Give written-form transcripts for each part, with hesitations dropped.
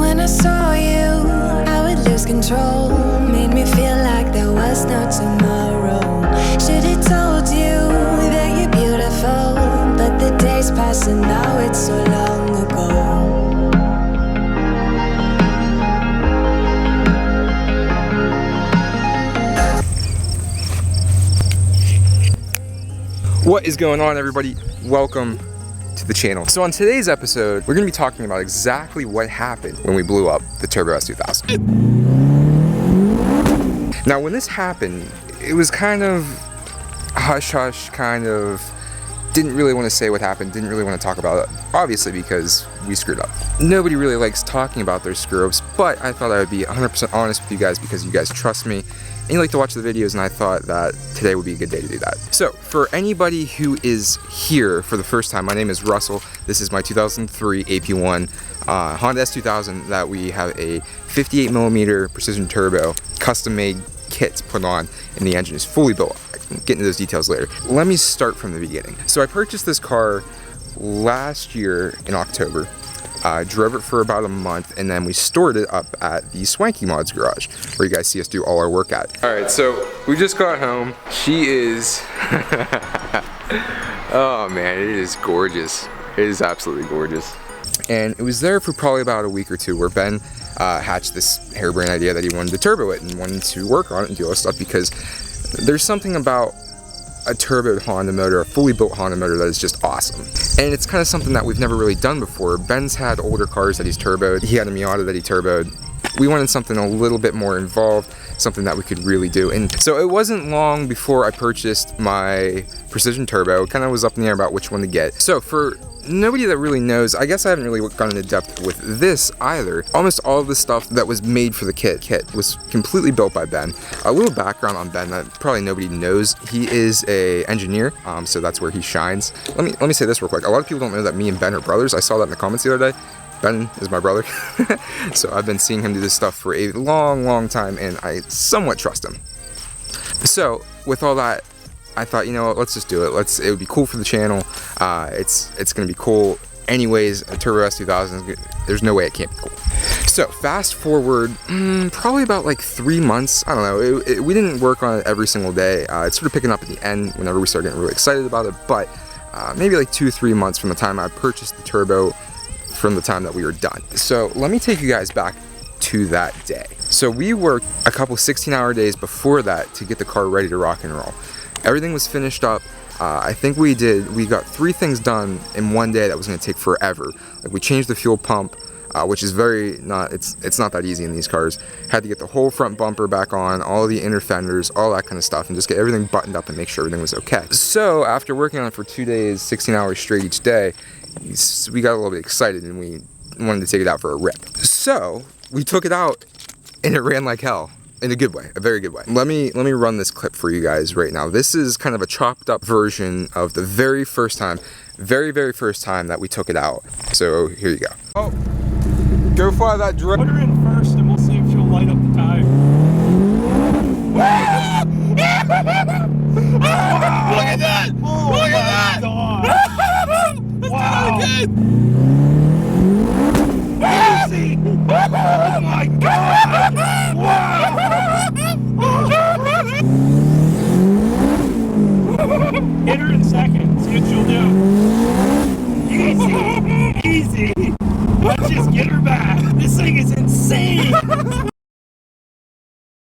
When I saw you, I would lose control. Made me feel like there was no tomorrow. Should've told you that you're beautiful, but the days pass and now it's so long ago. What is going on, everybody? Welcome to the channel. So on today's episode, we're gonna be talking about exactly what happened when we blew up the Turbo S2000. Now, when this happened, it was kind of hush-hush, kind of didn't really want to say what happened, didn't really want to talk about it, obviously because we screwed up. Nobody really likes talking about their screw-ups, but I thought I would be 100% honest with you guys because you guys trust me and you like to watch the videos, and I thought that today would be a good day to do that. So, for anybody who is here for the first time, my name is Russell. This is my 2003 AP1 Honda S2000 that we have a 58mm precision turbo custom-made kit put on, and the engine is fully built. I can get into those details later. Let me start from the beginning. So I purchased this car last year in October. Drove it for about a month, and then we stored it up at the Swanky Mods garage, where you guys see us do all our work at. All right, so we just got home. She is, oh man, it is gorgeous. It is absolutely gorgeous. And it was there for probably about a week or two, where Ben hatched this harebrained idea that he wanted to turbo it and wanted to work on it and do all this stuff, because there's something about a turboed Honda motor, a fully built Honda motor, that is just awesome. And it's kind of something that we've never really done before. Ben's had older cars that he's turboed. He had a Miata that he turboed. We wanted something a little bit more involved, something that we could really do. And so it wasn't long before I purchased my precision turbo. It kind of was up in the air about which one to get. So for nobody that really knows, I guess I haven't really gone into depth with this either. Almost all of the stuff that was made for the kit was completely built by Ben. A little background on Ben that probably nobody knows. He is a engineer, so that's where he shines. Let me say this real quick. A lot of people don't know that me and Ben are brothers. I saw that in the comments the other day. Ben is my brother. So I've been seeing him do this stuff for a long time, and I somewhat trust him. So with all that, I thought, you know what, let's just do it. It would be cool for the channel. It's gonna be cool anyways. A Turbo S2000, there's no way it can't be cool. So fast forward, probably about like 3 months. I don't know. We didn't work on it every single day. It's sort of picking up at the end whenever we started getting really excited about it. But maybe like 2-3 months from the time I purchased the turbo, from the time that we were done. So let me take you guys back to that day. So we worked a couple 16-hour days before that to get the car ready to rock and roll. Everything was finished up. I think we got 3 things done in one day that was gonna take forever. Like, we changed the fuel pump, which is it's not that easy in these cars. Had to get the whole front bumper back on, all the inner fenders, all that kind of stuff, and just get everything buttoned up and make sure everything was okay. So after working on it for 2 days, 16 hours straight each day, we got a little bit excited and we wanted to take it out for a rip. So we took it out and it ran like hell. In a good way, a very good way. Let me run this clip for you guys right now. This is kind of a chopped up version of the very first time that we took it out. So here you go. Oh, go fly that drone. Put her in first and we'll see if she'll light up the tire. Look at that! Oh, Look at that! Let's wow. do it again! Oh my God! Wow! Hit her in second. See what she'll do. Easy. Easy. Let's just get her back. This thing is insane.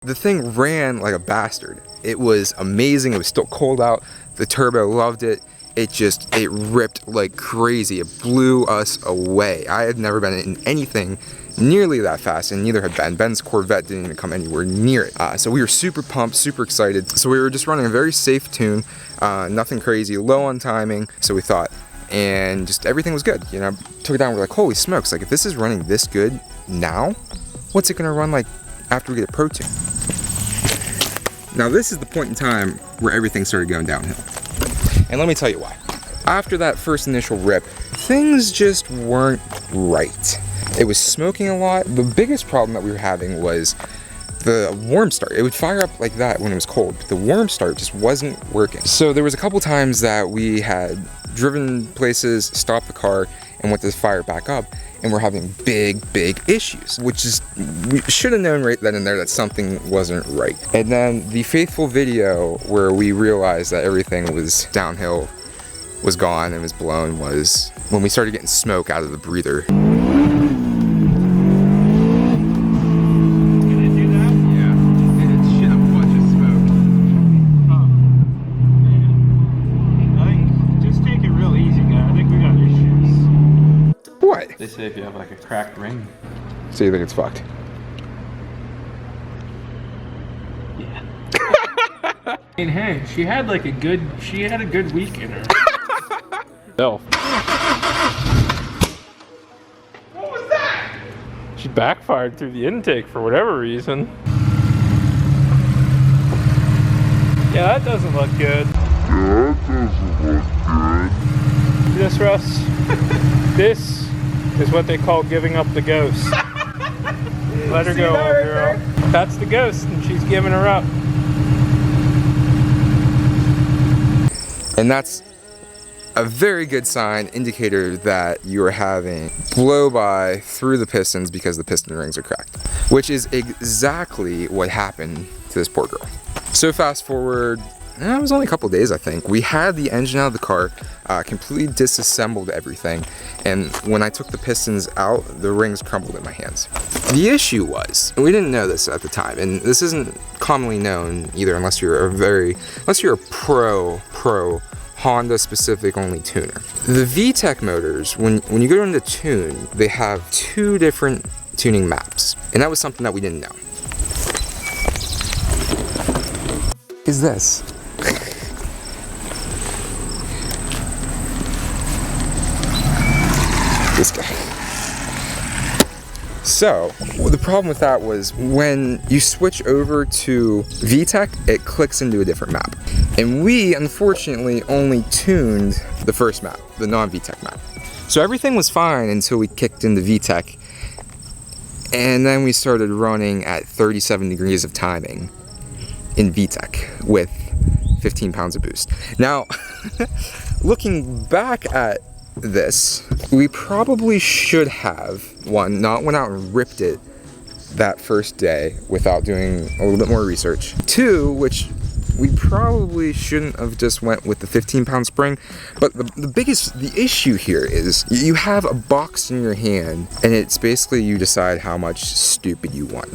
The thing ran like a bastard. It was amazing. It was still cold out. The turbo loved it. It ripped like crazy. It blew us away. I had never been in anything nearly that fast, and neither had Ben. Ben's Corvette didn't even come anywhere near it. So we were super pumped, super excited. So we were just running a very safe tune, nothing crazy, low on timing, so we thought. And just everything was good. You know, took it down, we're like, holy smokes, like if this is running this good now, what's it gonna run like after we get a Pro Tune? Now this is the point in time where everything started going downhill. And let me tell you why. After that first initial rip, things just weren't right. It was smoking a lot. The biggest problem that we were having was the warm start. It would fire up like that when it was cold, but the warm start just wasn't working. So there was a couple times that we had driven places, stopped the car, and went to fire back up, and we're having big issues, which is, we should have known right then and there that something wasn't right. And then the faithful video where we realized that everything was downhill, was gone and was blown, was when we started getting smoke out of the breather. They say if you have like a cracked ring. So you think it's fucked? Yeah. I mean, hey, she had a good week in her. Self. What was that? She backfired through the intake for whatever reason. Yeah, that doesn't look good. This, Russ. This is what they call giving up the ghost. Let her go, old girl. That's the ghost, and she's giving her up. And that's a very good sign, indicator that you are having blow by through the pistons because the piston rings are cracked, which is exactly what happened to this poor girl. So fast forward, it was only a couple days, I think. We had the engine out of the car, completely disassembled everything, and when I took the pistons out, the rings crumbled in my hands. The issue was, we didn't know this at the time, and this isn't commonly known either unless you're a pro Honda specific only tuner. The VTEC motors, when you go into tune, they have 2 different tuning maps, and that was something that we didn't know. Is this? This guy. So, the problem with that was when you switch over to VTEC, it clicks into a different map. And we, unfortunately, only tuned the first map, the non-VTEC map. So everything was fine until we kicked into VTEC. And then we started running at 37 degrees of timing in VTEC with 15 pounds of boost. Now, looking back at this, we probably should have, one, not went out and ripped it that first day without doing a little bit more research. 2, which we probably shouldn't have just went with the 15-pound spring. But the issue here is you have a box in your hand, and it's basically you decide how much stupid you want.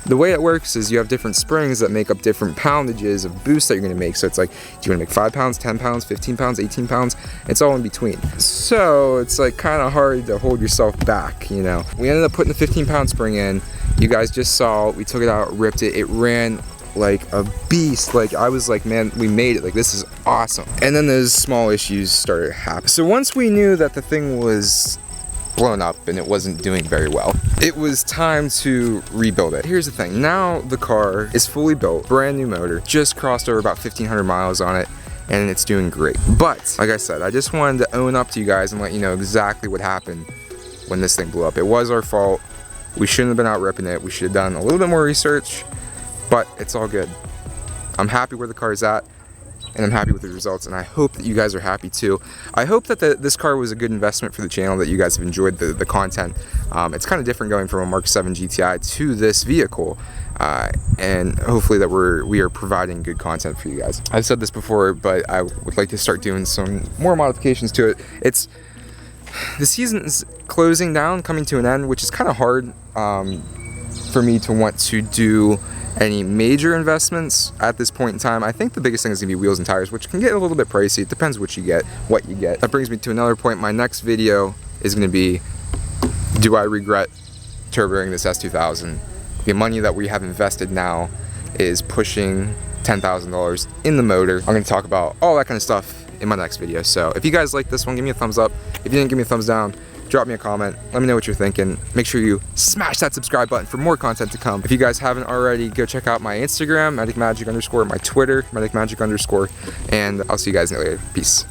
The way it works is you have different springs that make up different poundages of boost that you're gonna make. So it's like, do you wanna make 5 pounds, 10 pounds, 15 pounds, 18 pounds? It's all in between. So it's like kind of hard to hold yourself back, you know? We ended up putting the 15-pound spring in. You guys just saw, we took it out, ripped it. It ran like a beast. Like, I was like, man, we made it. Like, this is awesome. And then those small issues started happening. So once we knew that the thing was blown up and it wasn't doing very well, it was time to rebuild it. Here's the thing. Now the car is fully built, brand new motor, just crossed over about 1,500 miles on it, and it's doing great. But like I said, I just wanted to own up to you guys and let you know exactly what happened when this thing blew up. It was our fault. We shouldn't have been out ripping it. We should have done a little bit more research, but it's all good. I'm happy where the car is at, and I'm happy with the results, and I hope that you guys are happy too. I hope that this car was a good investment for the channel, that you guys have enjoyed the content. It's kind of different going from a Mark 7 GTI to this vehicle, and hopefully that we are providing good content for you guys. I've said this before, but I would like to start doing some more modifications to it. The season is closing down, coming to an end, which is kind of hard for me to want to do any major investments at this point in time. I think the biggest thing is gonna be wheels and tires, which can get a little bit pricey. It depends what you get. That brings me to another point. My next video is gonna be, do I regret turboing this S2000? The money that we have invested now is pushing $10,000 in the motor. I'm gonna talk about all that kind of stuff in my next video. So if you guys like this one, give me a thumbs up. If you didn't, give me a thumbs down. Drop me a comment, let me know what you're thinking. Make sure you smash that subscribe button for more content to come. If you guys haven't already, go check out my Instagram, @medicmagic_, my Twitter, @medicmagic_, and I'll see you guys later. Peace.